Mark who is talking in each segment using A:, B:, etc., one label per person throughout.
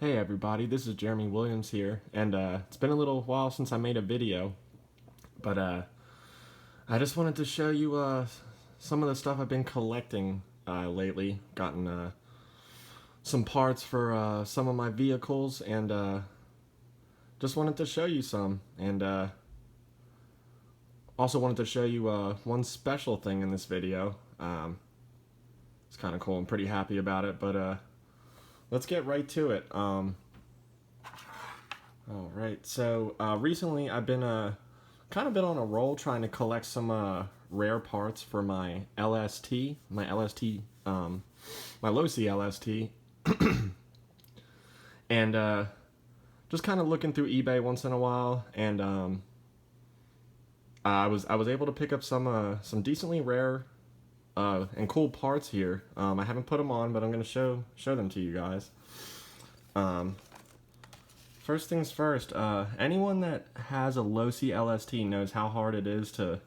A: Hey everybody, this is Jeremy Williams here, and it's been a little while since I made a video, but I just wanted to show you some of the stuff I've been collecting lately. Gotten some parts for some of my vehicles, and just wanted to show you some, and also wanted to show you one special thing in this video. It's kind of cool. I'm pretty happy about it, but let's get right to it. Alright, so recently I've been kind of been on a roll trying to collect some rare parts for my LST, my Losi LST, and just kind of looking through eBay once in a while, and I was able to pick up some decently rare and cool parts here. I haven't put them on, but I'm gonna show them to you guys. First things first, anyone that has a Losi LST knows how hard it is to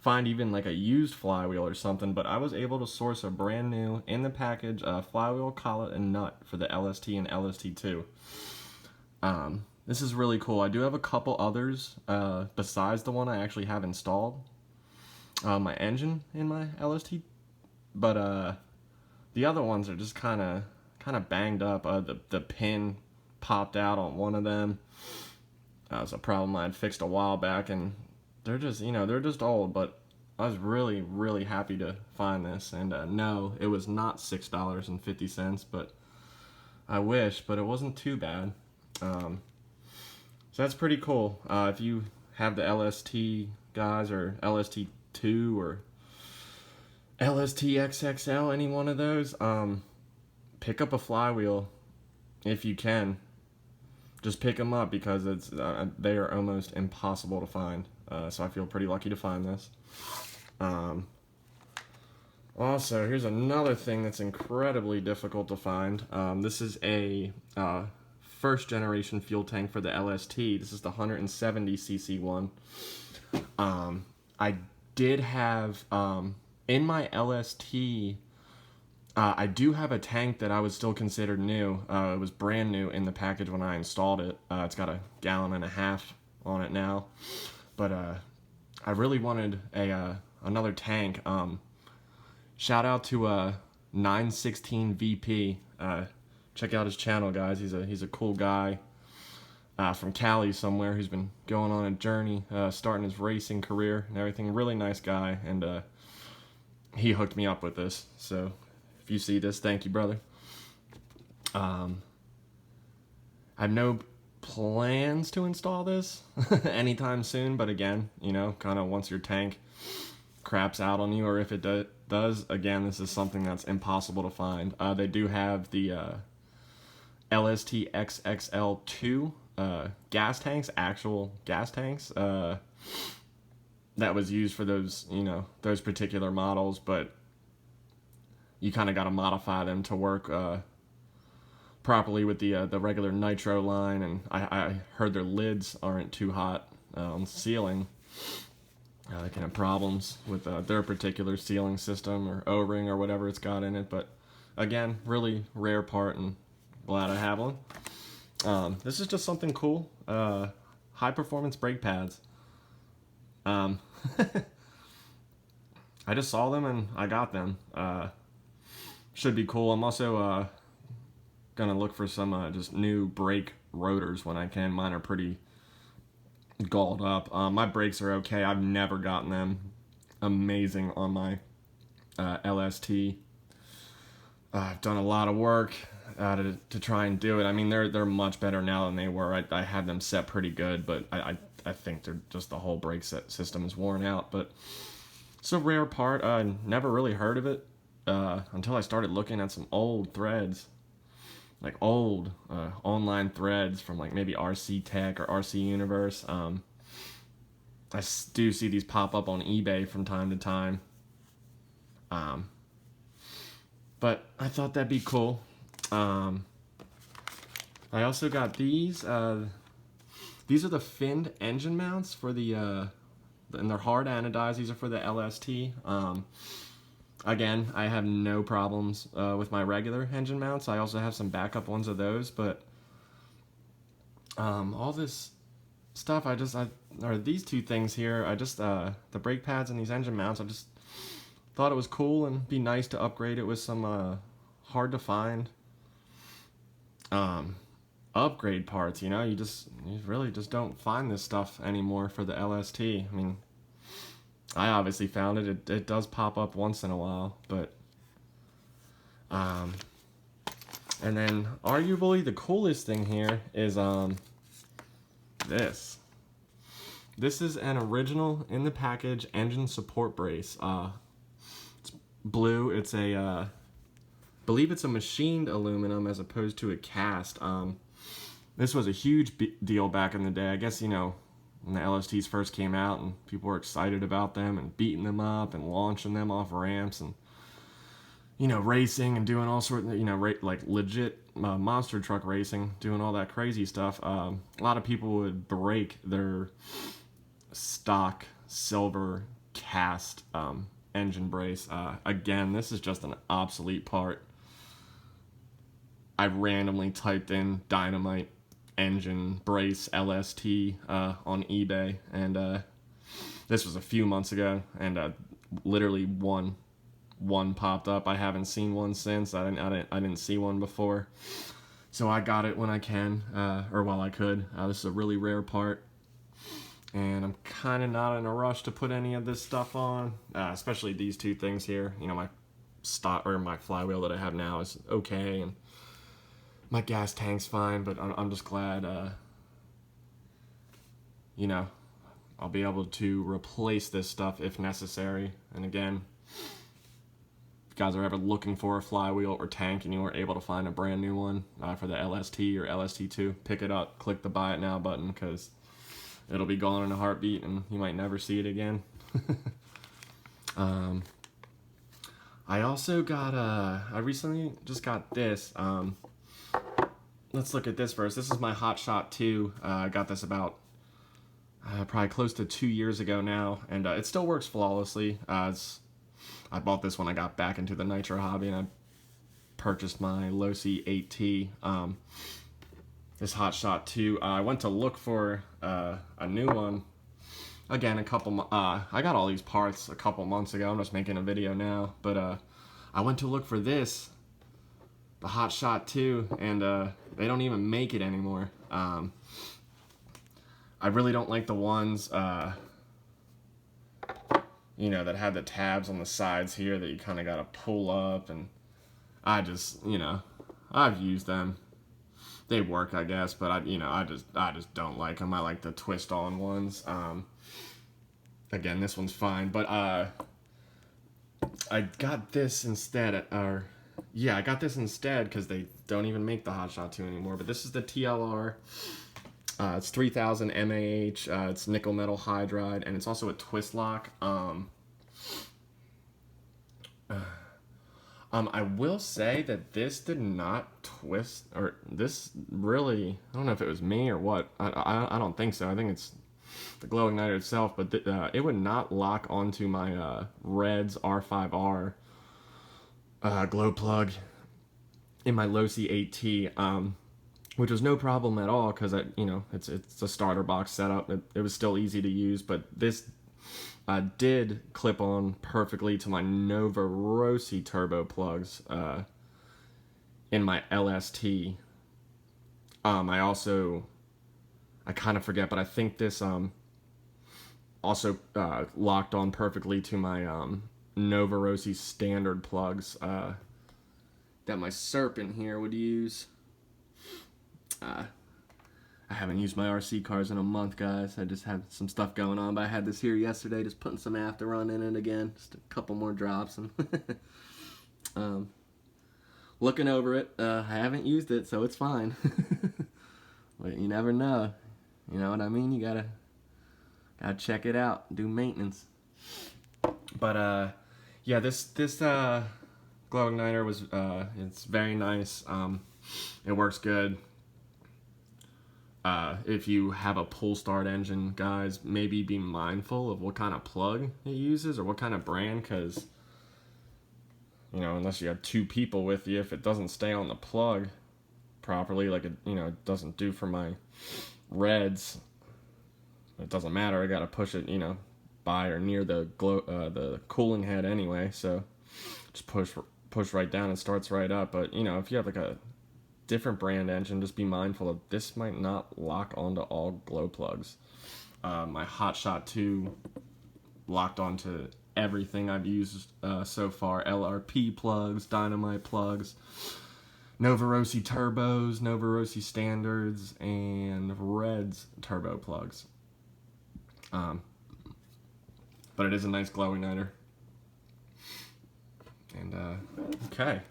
A: find even like a used flywheel or something, but I was able to source a brand new, in the package, flywheel, collet, and nut for the LST and LST2. This is really cool. I do have a couple others besides the one I actually have installed, my engine in my LST, but the other ones are just kind of banged up. The pin popped out on one of them. That was a problem I had fixed a while back, and they're just, they're just old, but I was really happy to find this. And no, it was not $6.50, but I wish, but it wasn't too bad. So that's pretty cool. If you have the LST guys, or LST2 or LST XXL, any one of those, pick up a flywheel if you can. Just pick them up, because they are almost impossible to find. So I feel pretty lucky to find this. Also, here's another thing that's incredibly difficult to find. This is a first generation fuel tank for the LST. This is the 170cc one. I did have, in my LST, I do have a tank that I would still consider new. It was brand new in the package when I installed it. It's got 1.5 gallons on it now. But I really wanted another tank. Shout out to 916 VP. Check out his channel, guys. He's a cool guy from Cali somewhere, who's been going on a journey, starting his racing career and everything. Really nice guy, and he hooked me up with this. So if you see this, thank you, brother. I have no plans to install this anytime soon, but again, kind of once your tank craps out on you, or if it does, again, this is something that's impossible to find. They do have the LST XXL2 gas tanks, actual gas tanks, that was used for those, those particular models, but you kind of got to modify them to work properly with the regular nitro line, and I heard their lids aren't too hot on sealing. They can have problems with their particular sealing system or O-ring or whatever it's got in it, but again, really rare part, and glad I have one. This is just something cool. High performance brake pads. I just saw them and I got them. Should be cool. I'm also gonna look for some just new brake rotors when I can. Mine are pretty galled up. My brakes are okay. I've never gotten them amazing on my LST. I've done a lot of work to try and do it. I mean, they're much better now than they were. I had them set pretty good, but I think they're just, the whole brake system is worn out. But it's a rare part. I never really heard of it until I started looking at some old threads, like old online threads from like maybe RC Tech or RC Universe. I do see these pop up on eBay from time to time. But I thought that'd be cool. I also got these. These are the finned engine mounts for the, and they're hard anodized. These are for the LST. Again, I have no problems with my regular engine mounts. I also have some backup ones of those, but all this stuff, or these two things here, the brake pads and these engine mounts, I just thought it was cool and be nice to upgrade it with some hard to find upgrade parts. You really just don't find this stuff anymore for the LST. I mean, I obviously found it. It does pop up once in a while, but and then arguably the coolest thing here is this. This is an original in the package engine support brace. It's blue. It's a believe it's a machined aluminum as opposed to a cast. This was a huge deal back in the day. I guess, when the LSTs first came out and people were excited about them and beating them up and launching them off ramps and, racing and doing all sorts of, like legit monster truck racing, doing all that crazy stuff. A lot of people would break their stock silver cast engine brace. Again, this is just an obsolete part. I randomly typed in dynamite engine brace LST on eBay, and this was a few months ago, and literally one popped up. I haven't seen one since. I didn't see one before, so I got it when I can, or while I could. This is a really rare part, and I'm kind of not in a rush to put any of this stuff on, especially these two things here. My stock or my flywheel that I have now is okay, and my gas tank's fine, but I'm just glad, I'll be able to replace this stuff if necessary. And again, if you guys are ever looking for a flywheel or tank and you were able to find a brand new one for the LST or LST2, pick it up, click the buy it now button, because it'll be gone in a heartbeat and you might never see it again. I also got, I recently just got this, let's look at this first. This is my Hot Shot 2. I got this about probably close to 2 years ago now, and it still works flawlessly. I bought this when I got back into the nitro hobby, and I purchased my Losi 8T. This Hot Shot 2. I went to look for a new one. Again, I got all these parts a couple months ago. I'm just making a video now, but I went to look for this, the Hot Shot 2, and they don't even make it anymore. I really don't like the ones, that had the tabs on the sides here that you kind of got to pull up, and I just, I've used them. They work, I guess, but I just don't like them. I like the twist-on ones. Again, this one's fine, but I got this instead, I got this instead because they don't even make the Hot Shot 2 anymore. But this is the TLR. It's 3000 mAh. It's nickel metal hydride, and it's also a twist lock. I will say that this did not twist, or this really, I don't know if it was me or what. I don't think so. I think it's the glow igniter itself, but it would not lock onto my Reds R5R glow plug in my Losi 8T, which was no problem at all because it's a starter box setup. It was still easy to use, but this did clip on perfectly to my Nova Rossi turbo plugs in my LST. I kind of forget, but I think this also locked on perfectly to my Nova Rossi standard plugs that my Serpent here would use. I haven't used my RC cars in a month, guys. I just had some stuff going on, but I had this here yesterday, just putting some afterrun in it again. Just a couple more drops. And looking over it, I haven't used it, so it's fine. But you never know. You know what I mean? You gotta check it out, do maintenance. But yeah, this glow igniter was it's very nice. It works good. If you have a pull start engine, guys, maybe be mindful of what kind of plug it uses or what kind of brand, because unless you have two people with you, if it doesn't stay on the plug properly, like it doesn't do for my reds, it doesn't matter. I gotta push it, by or near the cooling head anyway. So just push right down and starts right up. But if you have like a different brand engine, just be mindful of this might not lock onto all glow plugs. My Hotshot 2 locked onto everything I've used so far. LRP plugs, Dynamite plugs, Novarosi turbos, Novarosi standards, and Reds turbo plugs. But it is a nice glow igniter. And okay,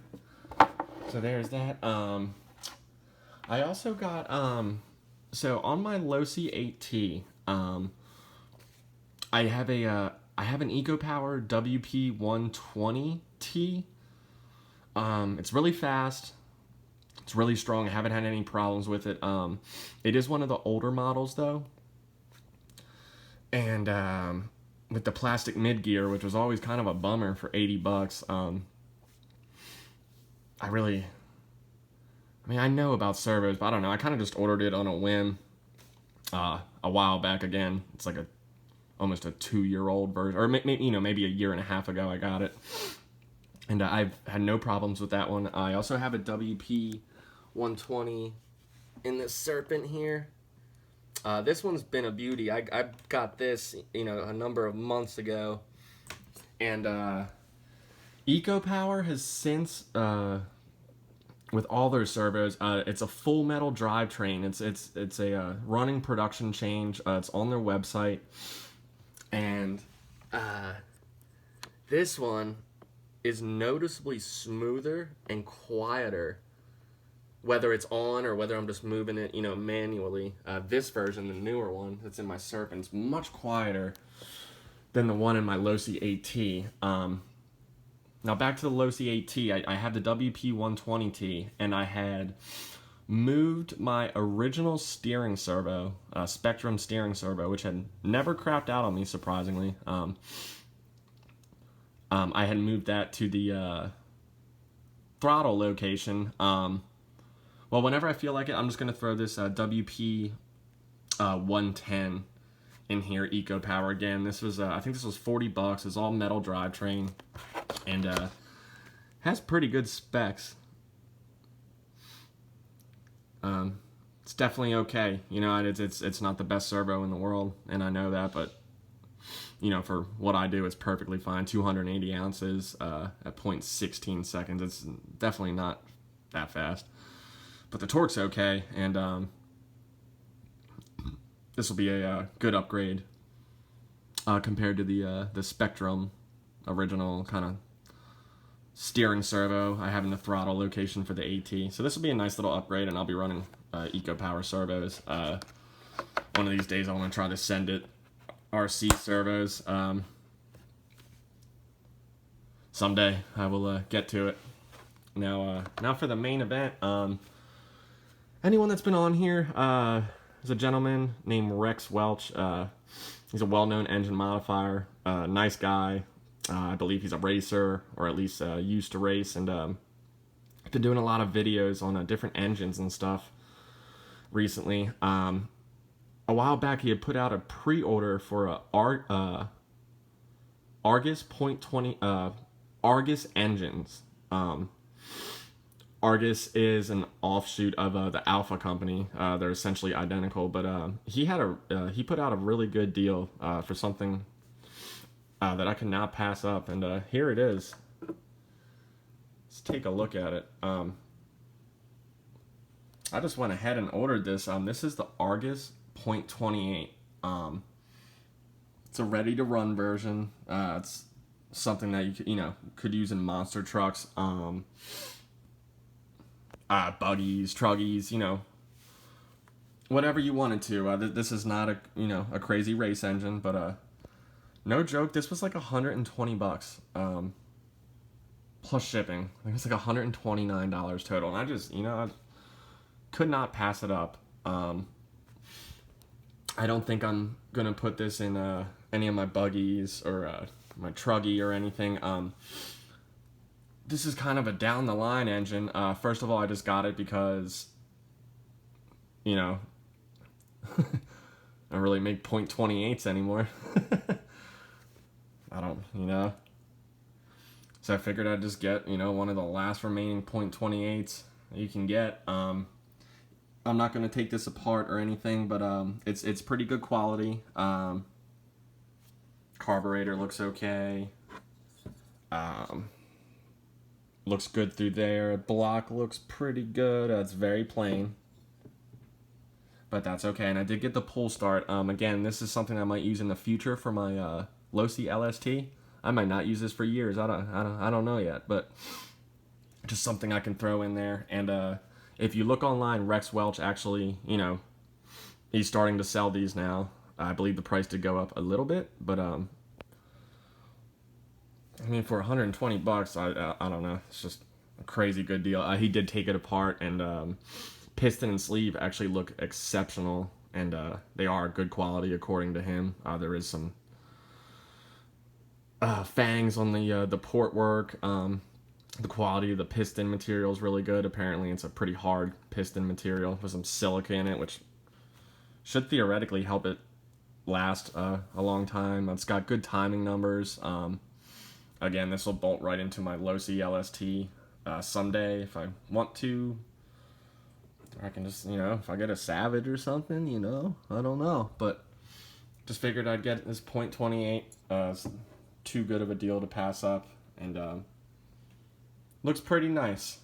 A: so there's that. I also got so on my Losi 8T, I have an EcoPower WP120T. It's really fast. It's really strong. I haven't had any problems with it. It is one of the older models though, and with the plastic mid gear, which was always kind of a bummer for $80. I know about servos, but I don't know. I kind of just ordered it on a whim a while back. Again, it's like almost a 2-year-old version, or maybe a year and a half ago I got it, and I've had no problems with that one. I also have a WP120 in this Serpent here. This one's been a beauty. I got this, a number of months ago, and EcoPower has since, with all their servos, it's a full metal drivetrain. It's a running production change. It's on their website, and this one is noticeably smoother and quieter, whether it's on or whether I'm just moving it, manually. This version, the newer one that's in my Serpent, is much quieter than the one in my Losi 8T. Now back to the Losi 8T, I have the WP120T, and I had moved my original steering servo, Spectrum steering servo, which had never crapped out on me, surprisingly. I had moved that to the throttle location. Well, whenever I feel like it, I'm just going to throw this WP 110 in here, EcoPower. Again, this was, I think this was $40. It's all metal drivetrain, and has pretty good specs. It's definitely okay. It's not the best servo in the world, and I know that, but for what I do, it's perfectly fine. 280 ounces at 0.16 seconds. It's definitely not that fast. But the torque's okay, and this will be a good upgrade compared to the Spectrum original kind of steering servo I have in the throttle location for the AT. So this will be a nice little upgrade, and I'll be running EcoPower servos. One of these days I want to try to send it RC servos. Someday I will get to it. Now for the main event. Anyone that's been on here, is a gentleman named Rex Welch. He's a well-known engine modifier, nice guy. I believe he's a racer, or at least used to race, and I've been doing a lot of videos on different engines and stuff recently. A while back, he had put out a pre-order for a Argus .20 Argus engines. Argus is an offshoot of the Alpha company. They're essentially identical, but he put out a really good deal for something that I cannot pass up, and here it is. Let's take a look at it. I just went ahead and ordered this. This is the Argus .28. It's a ready-to-run version. It's something that you could use in monster trucks. Buggies, truggies, whatever you wanted to. This is not a crazy race engine, but no joke, this was like $120 plus shipping. I think it's like $129 total, and I just I could not pass it up. I don't think I'm gonna put this in any of my buggies or my truggy or anything. this is kind of a down the line engine. First of all, I just got it because, you know, I don't really make .28s anymore. I don't, you know. So I figured I'd just get, you know, one of the last remaining .28s you can get. I'm not going to take this apart or anything, but it's pretty good quality. Carburetor looks okay. Looks good through there. Block looks pretty good. It's very plain, but that's okay. And I did get the pull start. Again, this is something I might use in the future for my Losi LST. I might not use this for years. I don't know yet, but just something I can throw in there. And if you look online, Rex Welch actually, you know, he's starting to sell these now. I believe the price did go up a little bit, but I mean, for 120 bucks, I don't know. It's just a crazy good deal. He did take it apart, and piston and sleeve actually look exceptional, and they are good quality according to him. There is some fangs on the port work. The quality of the piston material is really good. Apparently, it's a pretty hard piston material with some silica in it, which should theoretically help it last a long time. It's got good timing numbers. Again, this will bolt right into my Losi LST someday if I want to. Or I can just, you know, if I get a Savage or something, you know, I don't know. But just figured I'd get this .28. It's too good of a deal to pass up, and looks pretty nice.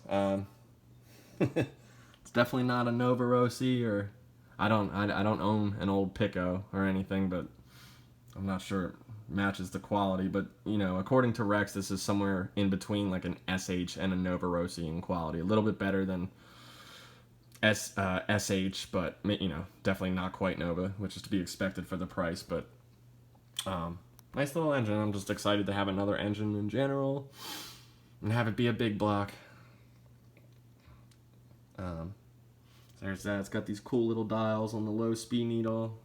A: It's definitely not a Nova Rossi, or I don't own an old Pico or anything, but I'm not sure it matches the quality. But you know, according to Rex, this is somewhere in between like an SH and a Nova Rossi in quality. A little bit better than SH, but you know, definitely not quite Nova, which is to be expected for the price. But nice little engine. I'm just excited to have another engine in general and have it be a big block. There's that. It's got these cool little dials on the low speed needle.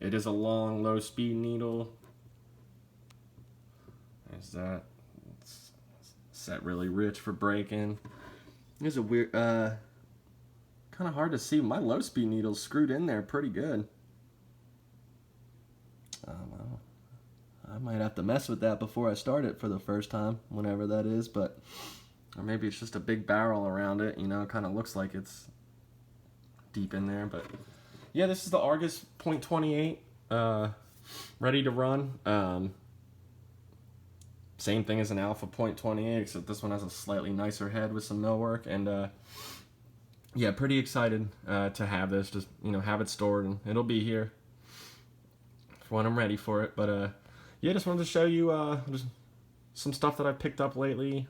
A: It is a long low speed needle. There's that. It's set really rich for braking. There's a weird, kind of hard to see. My low speed needle's screwed in there pretty good. I might have to mess with that before I start it for the first time, whenever that is, but or maybe it's just a big barrel around it, you know, it kind of looks like it's deep in there, but yeah, this is the Argus .28, ready to run. Same thing as an Alpha .28, except this one has a slightly nicer head with some millwork, and yeah, pretty excited to have this, just, you know, have it stored, and it'll be here for when I'm ready for it. But yeah, just wanted to show you just some stuff that I've picked up lately.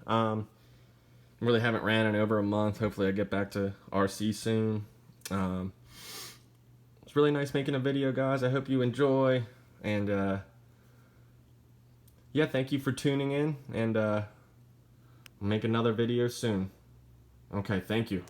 A: Really haven't ran in over a month. Hopefully I get back to RC soon. It's really nice making a video, guys. I hope you enjoy, and yeah, thank you for tuning in, and make another video soon. Okay, thank you.